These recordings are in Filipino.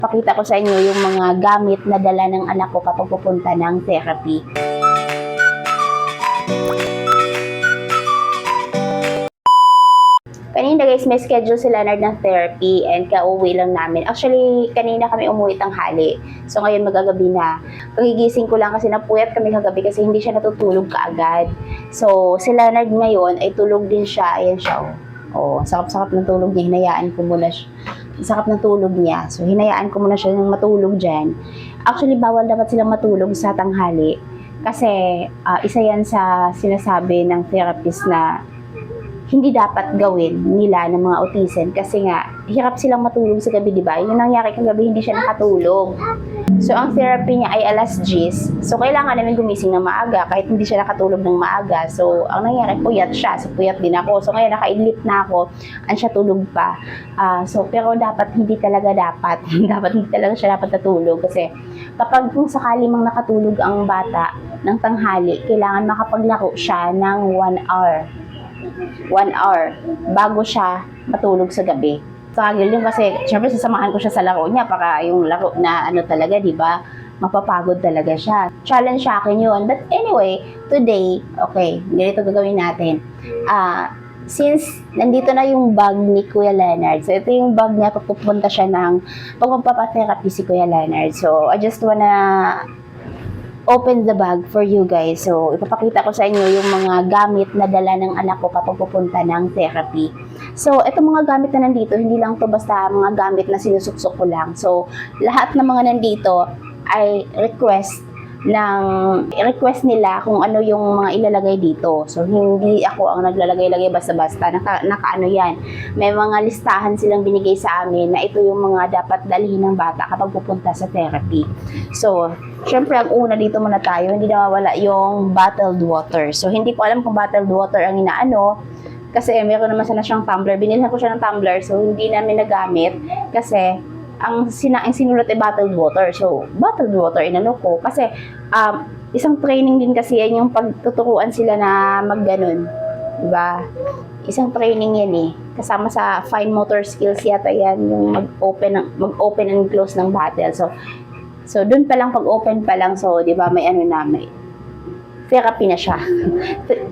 Pakita ko sa inyo yung mga gamit na dala ng anak ko kapag pupunta ng therapy. Kanina guys, may schedule si Leonard ng therapy and kauwi lang namin. Actually, kanina kami umuwi tanghali. So ngayon magagabi na. Kagigising ko lang kasi napuyat kami kagabi kasi hindi siya natutulog kaagad. So si Leonard ngayon ay tulog din siya. Ayan siya. Oh, sakap-sakap ng tulog niya. Hinayaan ko muna siya. Sakap ng tulog niya. So hinayaan ko muna siya ng matulog dyan. Actually, bawal dapat silang matulog sa tanghali. Kasi isa yan sa sinasabi ng therapist na hindi dapat gawin nila ng mga autism kasi nga hirap silang matulog sa gabi, di ba? Yung nangyari kagabi, hindi siya nakatulog. So ang therapy niya ay alas 10. So kailangan namin gumising ng maaga kahit hindi siya nakatulog ng maaga. So ang nangyari, puyat siya. So puyat din ako. So ngayon nakaidlip na ako. An siya tulog pa. Pero dapat hindi talaga dapat. Dapat hindi talaga siya dapat natulog kasi kapag kung sakali mang nakatulog ang bata ng tanghali, kailangan makapaglaro siya ng 1 hour. 1 hour bago siya matulog sa gabi. Sagil yun kasi syempre sasamahan ko siya sa laro niya para yung laro na ano talaga, di ba? Mapapagod talaga siya. Challenge sa akin yun. But anyway, today, okay, ganito gagawin natin. Since nandito na yung bag ni Kuya Leonard, so ito yung bag niya, pupunta siya ng pagpapatherapy si Kuya Leonard. So I just wanna open the bag for you guys. So, ipapakita ko sa inyo yung mga gamit na dala ng anak ko kapag pupunta ng therapy. So, itong mga gamit na nandito, hindi lang to basta mga gamit na sinusuksok ko lang. So, lahat ng mga nandito ay request nila kung ano yung mga ilalagay dito. So, hindi ako ang naglalagay-lagay basta-basta. Nakaano yan. May mga listahan silang binigay sa amin na ito yung mga dapat dalhin ng bata kapag pupunta sa therapy. So, syempre, ang una dito muna tayo, hindi nawawala yung bottled water. So, hindi ko alam kung bottled water ang inaano. Kasi meron naman sana siyang tumbler. Binilhan ko siya ng tumbler, so hindi namin nagamit. Kasi, ang sinulat ay bottled water. So, bottled water, inano ko. Kasi, isang training din kasi yan yung pagtuturuan sila na magganon. Diba? Isang training yan eh. Kasama sa fine motor skills yata yan, yung mag-open and close ng bottle. So dun pa lang, pag-open pa lang, so, di ba, may ano na, may therapy na siya.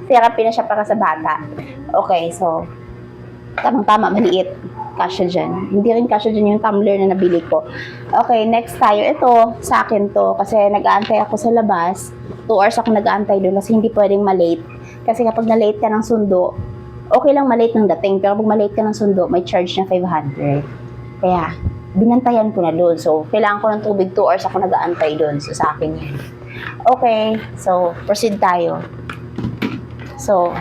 Therapy na siya para sa bata. Okay, so, tamang-tama, maliit. Kasya dyan. Hindi rin kasya dyan yung tumbler na nabili ko. Okay, next tayo. Ito, sa akin to. Kasi nag-aantay ako sa labas. 2 hours ako nag-aantay doon kasi hindi pwedeng malate. Kasi kapag na-late ka ng sundo, okay lang malate ng dating. Pero pag malate ka ng sundo, may charge na 500. Kaya, binantayan ko na doon. So, kailangan ko ng tubig. 2 hours ako nag-aantay doon. So, sa akin yan. Okay, so, proceed tayo. So,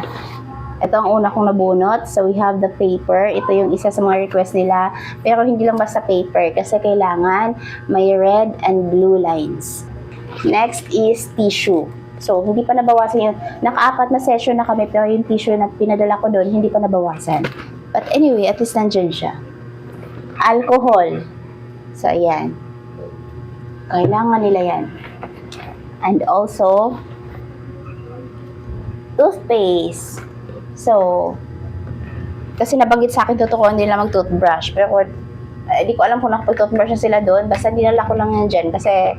ito ang una kong nabunot. So, we have the paper. Ito yung isa sa mga request nila. Pero hindi lang basta paper kasi kailangan may red and blue lines. Next is tissue. So, hindi pa nabawasan yun. Naka-4 na session na kami pero yung tissue na pinadala ko doon, hindi pa nabawasan. But anyway, at least nandyan siya. Alcohol. So, ayan. Kailangan nila yan. And also, toothpaste. So, kasi nabanggit sa akin tuturuan nila mag-toothbrush. Pero, hindi ko alam kung nakapag-toothbrush na sila doon. Basta dinala ko lang yan dyan. Kasi,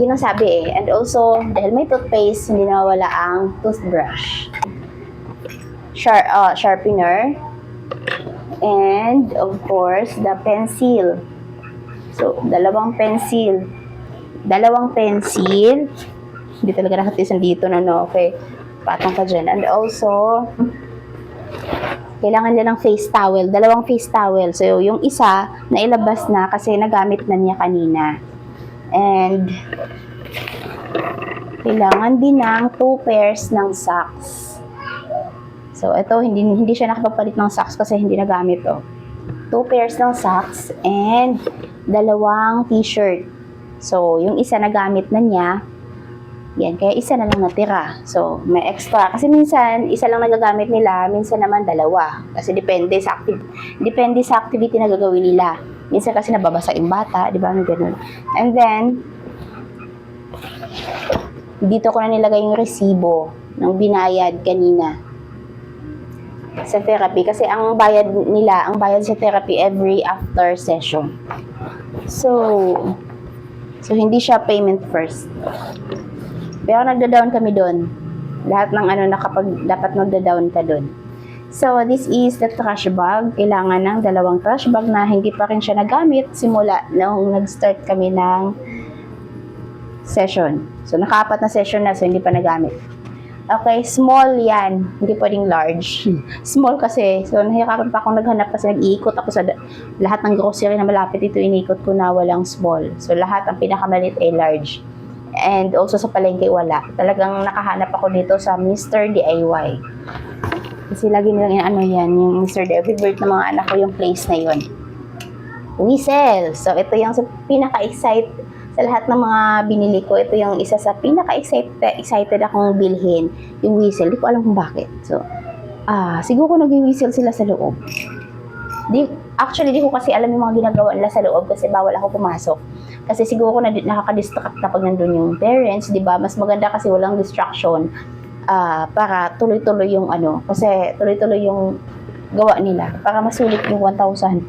yun ang sabi eh. And also, dahil may toothpaste, hindi nawawala ang toothbrush. Sharpener. And, of course, the pencil. So, dalawang pencil. Hindi talaga nakatisan dito na no. Okay. Patong ka dyan. And also, kailangan nila ng face towel. 2 face towel. So, yung isa, nailabas na kasi nagamit na niya kanina. And, kailangan din ng 2 pairs ng socks. So, ito, hindi siya nakapagpalit ng socks kasi hindi nagamit to. 2 pairs ng socks and 2 t-shirt. So, yung isa nagamit na niya, yan, kaya isa na lang natira. So, may extra. Kasi minsan, isa lang nagagamit nila, minsan naman 2. Kasi depende sa activity na gagawin nila. Minsan kasi nababasa yung bata, di ba? Ganun. And then, dito ko na nilagay yung resibo ng binayad kanina. sa therapy kasi ang bayad sa therapy every after session. So hindi siya payment first. Pero nagda-down kami doon. Lahat ng kapag dapat magda-down ka doon. So, this is the trash bag. Kailangan ng 2 trash bag na hindi pa rin siya nagamit simula nung nag-start kami ng session. So, naka-4 na session na, so hindi pa nagamit. Okay, small yan. Hindi pwedeng large. Small kasi. So, nahihirapan pa akong naghanap kasi nag-iikot ako sa lahat ng grocery na malapit ito. Inikot ko na walang small. So, lahat ang pinakamalit ay large. And also sa palengke wala. Talagang nakahanap ako dito sa Mr. DIY. Kasi lagi nilang yan, yung Mr. DIY. Favorite ng mga anak ko yung place na yun. Whistle. So, ito yung pinaka-excite sa lahat ng mga binili ko. Ito yung isa sa pinaka-excited akong bilhin. Yung whistle. Di ko alam kung bakit. So, siguro nag-whistle sila sa loob. Actually, di ko kasi alam yung mga ginagawa nila sa loob kasi bawal ako pumasok. Kasi siguro nakaka-distract kapag nandun yung parents, di ba? Mas maganda kasi walang distraction para tuloy-tuloy yung kasi tuloy-tuloy yung gawa nila para masulit yung 1,000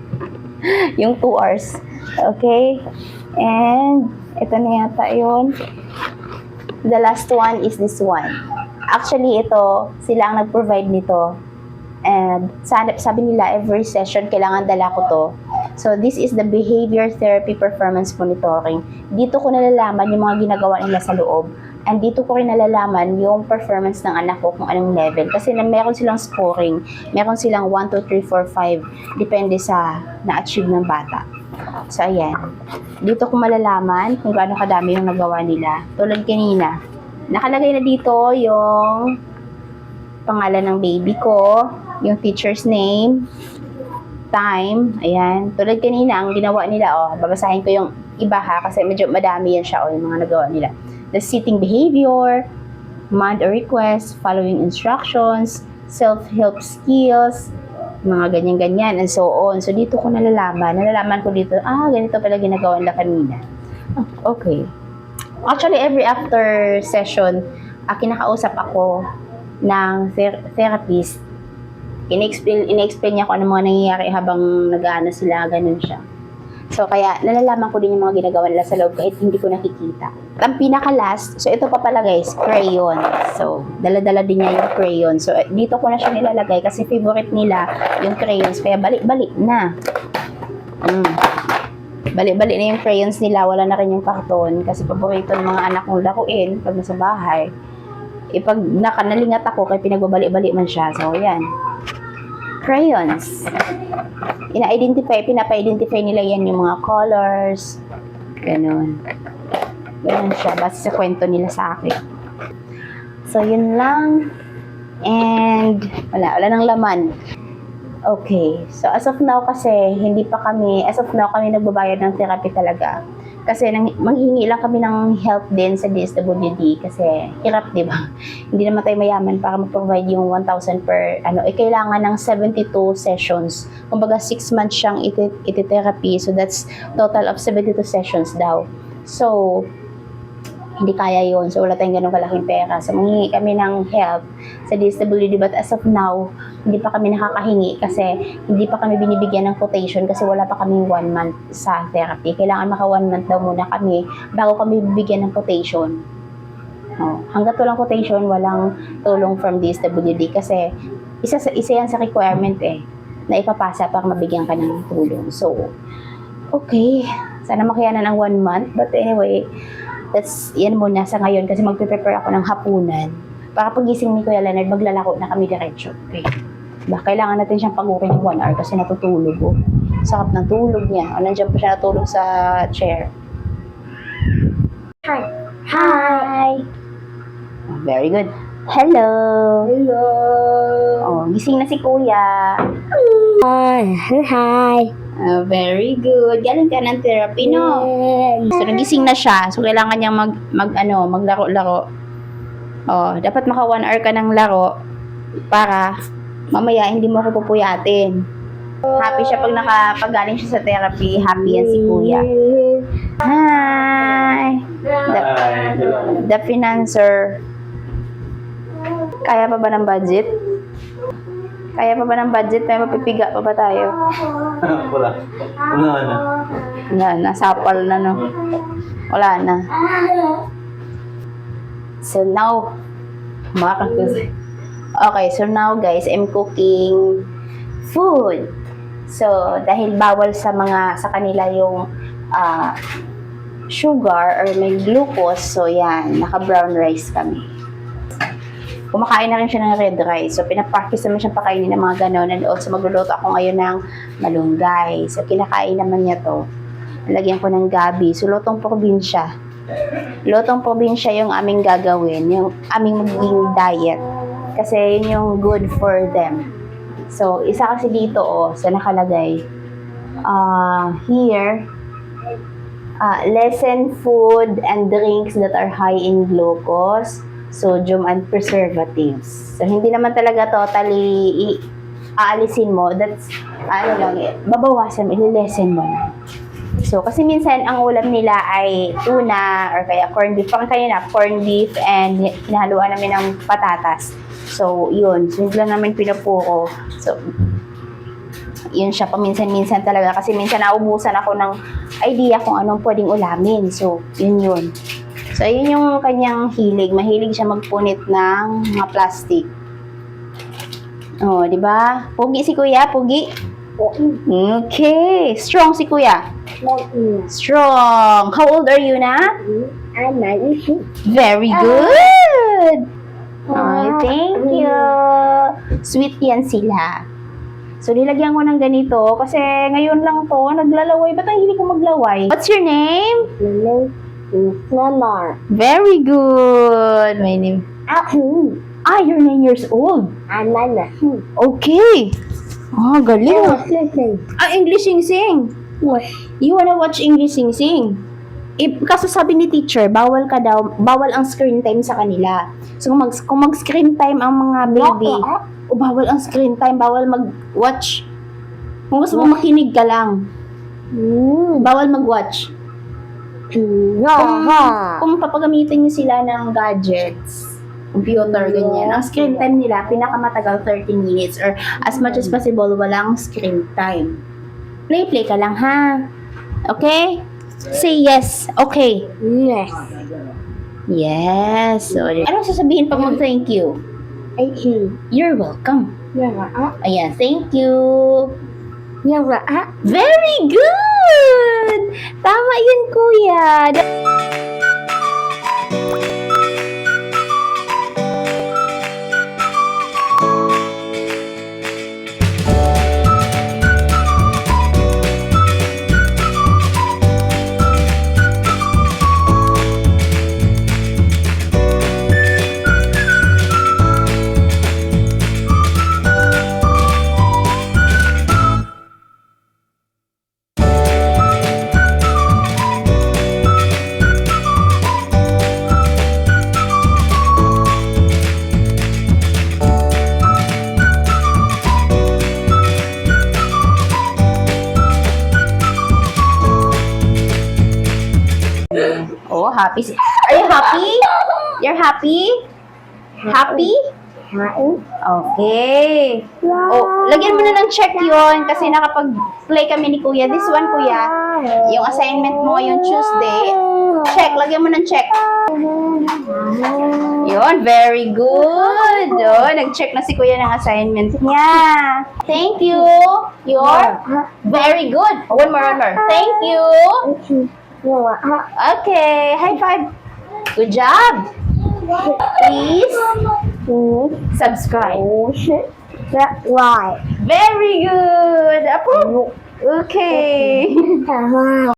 yung 2 hours. Okay? And ito na yata yun. The last one is this one. Actually, ito, sila ang nag-provide nito. And sabi nila, every session, kailangan dala ko to. So, this is the behavior therapy performance monitoring. Dito ko nalalaman yung mga ginagawa nila sa loob. And dito ko rin nalalaman yung performance ng anak ko kung anong level. Kasi meron silang scoring. Meron silang 1, 2, 3, 4, 5. Depende sa na-achieve ng bata. So, ayan. Dito ko malalaman kung gaano kadami yung nagawa nila. Tulad kanina. Nakalagay na dito yung pangalan ng baby ko, yung teacher's name, time, ayan. Tulad kanina, ang ginawa nila, babasahin ko yung iba ha, kasi medyo madami yan siya, yung mga nagawa nila. The sitting behavior, command or request, following instructions, self-help skills, mga ganyan-ganyan, and so on. So, dito ko nalalaman ko dito, ganito pala ginagawa nila kanina. Okay. Actually, every after session, kinakausap ako ng therapist. In-explain niya kung ano mga nangyayari habang nag-aano sila, ganun siya. So, kaya nalalaman ko din yung mga ginagawa nila sa loob kahit hindi ko nakikita. Ang pinaka-last, so ito pa pala guys, crayon. So, dala-dala din niya yung crayon. So, dito ko na siya nilalagay kasi favorite nila yung crayons. Kaya balik-balik na. Balik-balik na yung crayons nila. Wala na rin yung karton kasi paborito ng mga anak kong laruin pag nasa bahay. Pag nakanalingat ako, kaya pinagbabalik-balik man siya. So, yan. Crayons. Pinapa-identify nila yan yung mga colors. Ganun. Ganun siya. Base sa kwento nila sa akin. So, yun lang. And, wala nang laman. Okay. So, as of now kami nagbabayad ng therapy talaga. Kasi manghingi lang kami ng help din sa DSWD kasi hirap, di ba? Hindi naman tayo mayaman para mag-provide yung 1,000 per, kailangan ng 72 sessions. Kumbaga, 6 months siyang iti-therapy. So, that's total of 72 sessions daw. So, hindi kaya yun. So, wala tayong ganun kalaking pera. So, manghingi kami ng help sa DSWD. But as of now, hindi pa kami nakakahingi kasi hindi pa kami binibigyan ng quotation kasi wala pa kami 1 month sa therapy. Kailangan maka 1 month daw muna kami bago kami bibigyan ng quotation. Hanggat walang quotation, walang tulong from DSWD kasi isa yan sa requirement na ipapasa para mabigyan ka ng tulong. So, okay. Sana makayanan ng 1 month. But anyway, yan muna sa ngayon kasi magpe-prepare ako ng hapunan. Para pagising ni Kuya Leonard, maglalako na kami diretso. Okay. Kailangan natin siyang pagurin ng 1 hour kasi natutulog. Sakap ng tulog niya. Nandiyan pa siya natulog sa chair. Hi. Hi! Very good. Hello! Hello. Gising na si Kuya. Hi. Very good. Galing ka ng therapy, no? So, nagising na siya. So, kailangan niyang maglaro-laro. Dapat maka 1 hour ka ng laro para mamaya hindi mo ako pupuyatin. Happy siya pag nakapagaling siya sa therapy. Happy yan si Kuya. Hi! The financer. Kaya pa ba ng budget? Kaya pa ba ng budget? May mapipiga pa ba tayo? Wala. Wala na. Wala na, sapal na, no? Wala na. So now, okay, so now guys, I'm cooking food. So, dahil bawal sa kanila yung sugar or may glucose, so yan, naka-brown rice kami. Kumakain na rin siya ng red rice. So, pinapractice naman siyang pakainin ng mga ganon. And also, magluluto ako ngayon ng malunggay. So, kinakain naman niya to. Lagyan ko ng gabi. So, lutong probinsya. Lutong probinsya yung aming gagawin. Yung aming magiging diet. Kasi yun yung good for them. So, isa kasi dito, so nakalagay. Here, lessen food and drinks that are high in glucose, sodium, and preservatives. So, hindi naman talaga totally aalisin mo. That's, babawasan, ililesen mo na. So, kasi minsan, ang ulam nila ay tuna or kaya corned beef. Parang kanina, corned beef and hinahaluan namin ng patatas. So, yun. So, hindi lang namin pinapuro. So, yun siya paminsan-minsan talaga. Kasi minsan naubusan ako ng idea kung anong pwedeng ulamin. So, yun. So, yun yung kanyang hilig. Mahilig siya magpunit ng mga plastic. Oh, di ba? Pugi si Kuya, pugi. Okay. Strong si Kuya. Strong. How old are you na? I'm 96. Very good. Ay, thank you. Sweet yan sila. So, nilagyan ko ng ganito kasi ngayon lang to, naglalaway. Ba't ang hilig ko maglaway? What's your name? My name is Lamar. Very good. My name. You're 9 years old. I'm 9. Okay. Galing. Listen. English sing-sing. What? You wanna watch English sing-sing? Kaso sabi ni teacher, bawal ang screen time sa kanila. So, kung mag-screen time ang mga baby, bawal ang screen time, bawal mag-watch. Kung gusto mo makinig ka lang, bawal mag-watch. Kung papagamitin niyo sila ng gadgets, computer, ganyan, ang screen time nila, pinakamatagal 30 minutes or as much as possible, walang screen time. Play ka lang, ha? Okay? Say yes. Okay. Yes. Yes. So, anong sasabihin pag mag-thank you? Thank you. You're welcome. Ayan, thank you. Very good! Tama yun, Kuya. Oh, happy. Are you happy? You're happy? Happy? Okay. Oh, lagyan mo na ng check yon kasi nakapag-play kami ni Kuya. This one, Kuya, yung assignment mo ngayong Tuesday. Check, lagyan mo ng check. Yun, very good. Oh, nag-check na si Kuya ng assignment niya. Thank you. You're very good. Oh, one more. Thank you. Okay, high five. Good job. Please subscribe. Right. Very good. Approve. Okay.